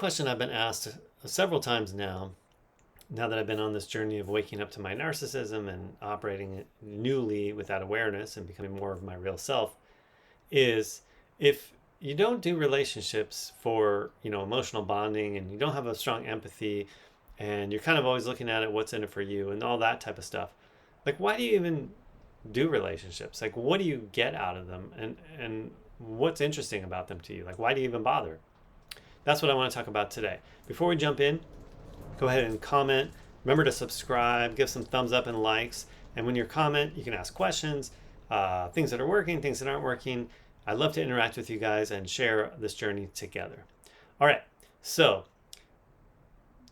question I've been asked several times now that I've been on this journey of waking up to my narcissism and operating newly with that awareness and becoming more of my real self, is if you don't do relationships for, emotional bonding, and you don't have a strong empathy, and you're kind of always looking at it, what's in it for you and all that type of stuff, like, why do you even do relationships? Like, what do you get out of them? And what's interesting about them to you? Like, why do you even bother? That's what I want to talk about today. Before we jump in, go ahead and comment. Remember to subscribe, give some thumbs up and likes. And when you comment, you can ask questions, things that are working, things that aren't working. I love to interact with you guys and share this journey together. All right, so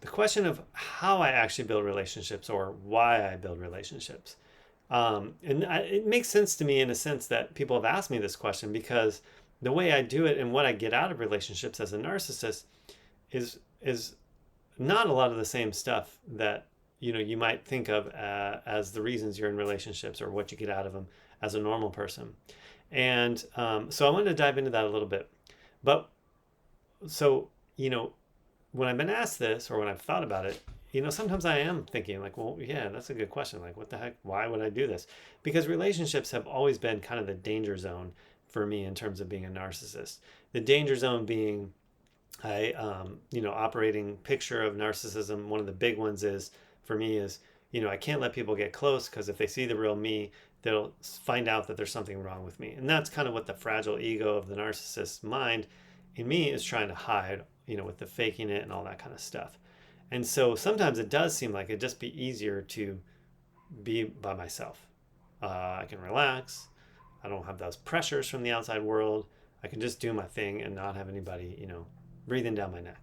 the question of how I actually build relationships, or why I build relationships. It makes sense to me in a sense that people have asked me this question, because the way I do it and what I get out of relationships as a narcissist is not a lot of the same stuff that you might think of as the reasons you're in relationships or what you get out of them as a normal person. And so I wanted to dive into that a little bit. But so when I've been asked this, or when I've thought about it, sometimes I am thinking like, well, yeah, that's a good question. Like, what the heck? Why would I do this? Because relationships have always been kind of the danger zone for me in terms of being a narcissist. The danger zone being operating picture of narcissism. One of the big ones is, for me, is, I can't let people get close, because if they see the real me, they'll find out that there's something wrong with me. And that's kind of what the fragile ego of the narcissist's mind in me is trying to hide, with the faking it and all that kind of stuff. And so sometimes it does seem like it'd just be easier to be by myself. I can relax. I don't have those pressures from the outside world. I can just do my thing and not have anybody, breathing down my neck.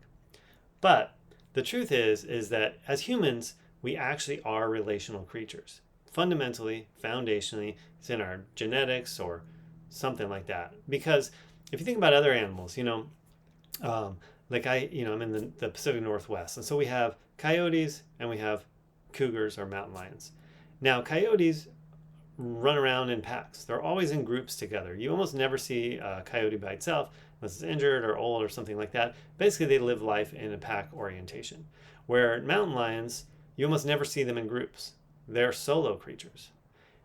But the truth is that as humans, we actually are relational creatures. Fundamentally, foundationally, it's in our genetics or something like that. Because if you think about other animals, like I'm in the Pacific Northwest, and so we have coyotes and we have cougars or mountain lions. Now, coyotes run around in packs. They're always in groups together. You almost never see a coyote by itself unless it's injured or old or something like that. Basically, they live life in a pack orientation. Where mountain lions, you almost never see them in groups. They're solo creatures.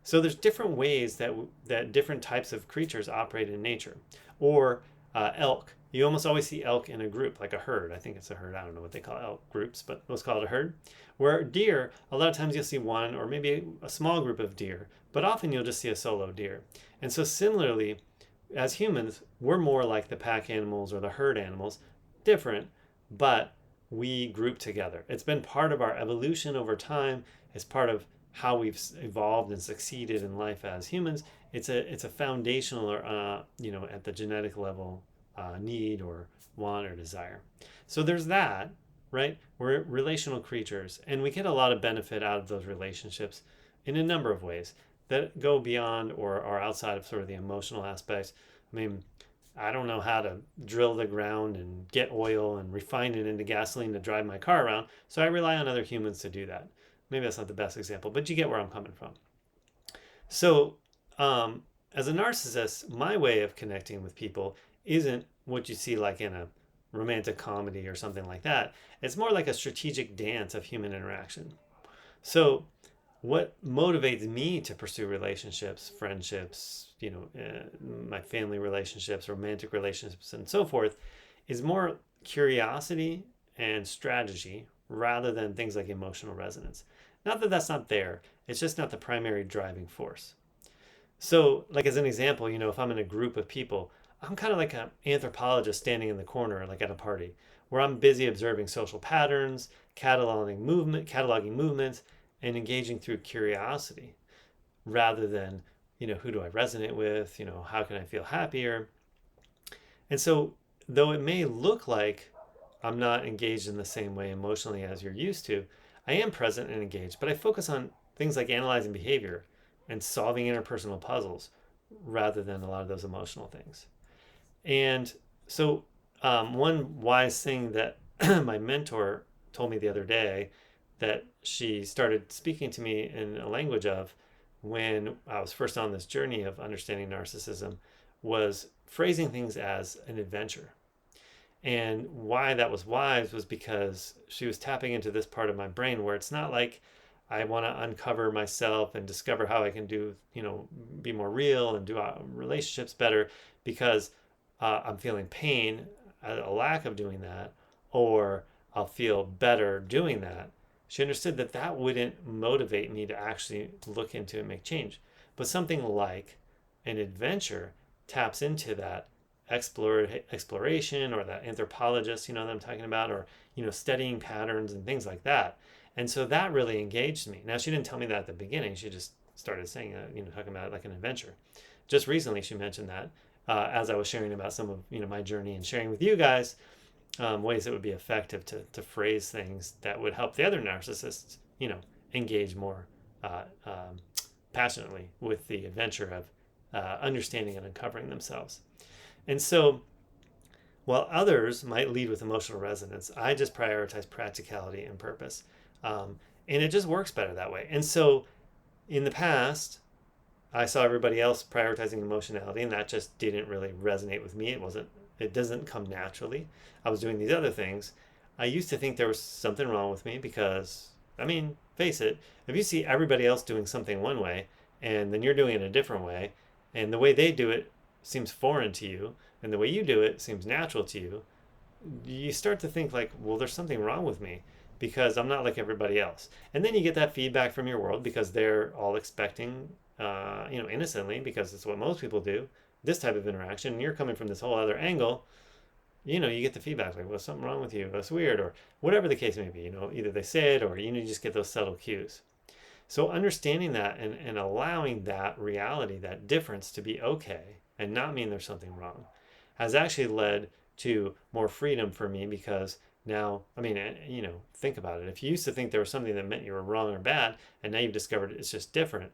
So there's different ways that different types of creatures operate in nature. Or elk. You almost always see elk in a group, like a herd. I think it's a herd. I don't know what they call elk groups, but let's call it a herd. Where deer, a lot of times you'll see one or maybe a small group of deer, but often you'll just see a solo deer. And so similarly, as humans, we're more like the pack animals or the herd animals, different, but we group together. It's been part of our evolution over time. It's part of how we've evolved and succeeded in life as humans. It's a foundational, or at the genetic level, need or want or desire. So there's that, right? We're relational creatures, and we get a lot of benefit out of those relationships in a number of ways that go beyond or are outside of sort of the emotional aspects. I mean, I don't know how to drill the ground and get oil and refine it into gasoline to drive my car around, so I rely on other humans to do that. Maybe that's not the best example, but you get where I'm coming from. So, as a narcissist, my way of connecting with people isn't what you see like in a romantic comedy or something like that. It's more like a strategic dance of human interaction. So, what motivates me to pursue relationships, friendships, my family relationships, romantic relationships, and so forth, is more curiosity and strategy rather than things like emotional resonance. Not that that's not there, it's just not the primary driving force. So, like as an example, if I'm in a group of people, I'm kind of like an anthropologist standing in the corner, like at a party, where I'm busy observing social patterns, cataloging movements, and engaging through curiosity, rather than, who do I resonate with? How can I feel happier? And so, though it may look like I'm not engaged in the same way emotionally as you're used to, I am present and engaged, but I focus on things like analyzing behavior and solving interpersonal puzzles rather than a lot of those emotional things. And so, one wise thing that my mentor told me the other day, that she started speaking to me in a language of when I was first on this journey of understanding narcissism, was phrasing things as an adventure. And why that was wise was because she was tapping into this part of my brain where it's not like I want to uncover myself and discover how I can do, be more real and do relationships better because I'm feeling pain, a lack of doing that, or I'll feel better doing that. She understood that that wouldn't motivate me to actually look into and make change. But something like an adventure taps into that exploration or that anthropologist, that I'm talking about, or, studying patterns and things like that. And so that really engaged me. Now, she didn't tell me that at the beginning. She just started saying, talking about it like an adventure. Just recently, she mentioned that as I was sharing about some of, my journey and sharing with you guys ways that would be effective to phrase things that would help the other narcissists, engage more passionately with the adventure of understanding and uncovering themselves. And so while others might lead with emotional resonance, I just prioritize practicality and purpose. And it just works better that way. And so in the past, I saw everybody else prioritizing emotionality, and that just didn't really resonate with me. It doesn't come naturally. I was doing these other things. I used to think there was something wrong with me because, face it, if you see everybody else doing something one way and then you're doing it a different way, and the way they do it seems foreign to you, and the way you do it seems natural to you, you start to think like, well, there's something wrong with me because I'm not like everybody else. And then you get that feedback from your world because they're all expecting, innocently, because it's what most people do, this type of interaction. And you're coming from this whole other angle. You get the feedback like, well, something wrong with you. That's weird, or whatever the case may be. Either they say it or you just get those subtle cues. So understanding that and allowing that reality, that difference to be okay and not mean there's something wrong has actually led to more freedom for me because now, think about it. If you used to think there was something that meant you were wrong or bad, and now you've discovered it's just different,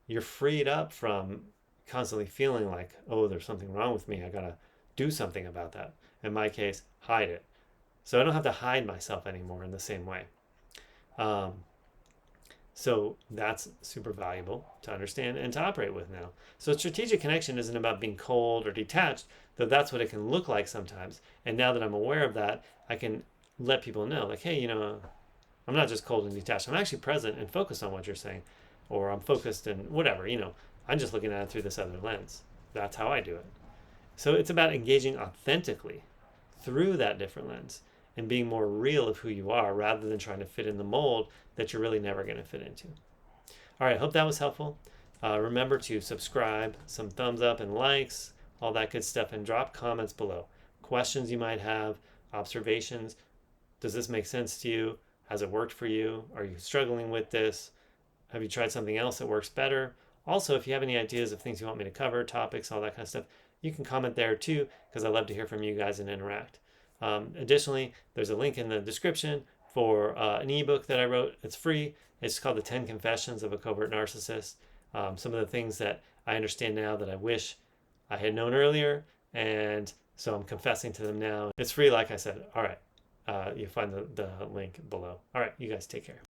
you're freed up from constantly feeling like, oh, there's something wrong with me. I got to do something about that. In my case, hide it. So I don't have to hide myself anymore in the same way. So that's super valuable to understand and to operate with now. So strategic connection isn't about being cold or detached, though that's what it can look like sometimes. And now that I'm aware of that, I can let people know, like, hey, I'm not just cold and detached. I'm actually present and focused on what you're saying, or I'm focused and whatever, I'm just looking at it through this other lens. That's how I do it. So it's about engaging authentically through that different lens and being more real of who you are rather than trying to fit in the mold that you're really never going to fit into. All right, hope that was helpful. Remember to subscribe, some thumbs up and likes, all that good stuff, and drop comments below. Questions you might have, observations. Does this make sense to you? Has it worked for you? Are you struggling with this? Have you tried something else that works better? Also, if you have any ideas of things you want me to cover, topics, all that kind of stuff, you can comment there too, because I love to hear from you guys and interact. Additionally, there's a link in the description for an ebook that I wrote. It's free. It's called The 10 Confessions of a Covert Narcissist. Some of the things that I understand now that I wish I had known earlier, and so I'm confessing to them now. It's free, like I said. All right. You'll find the link below. All right, you guys take care.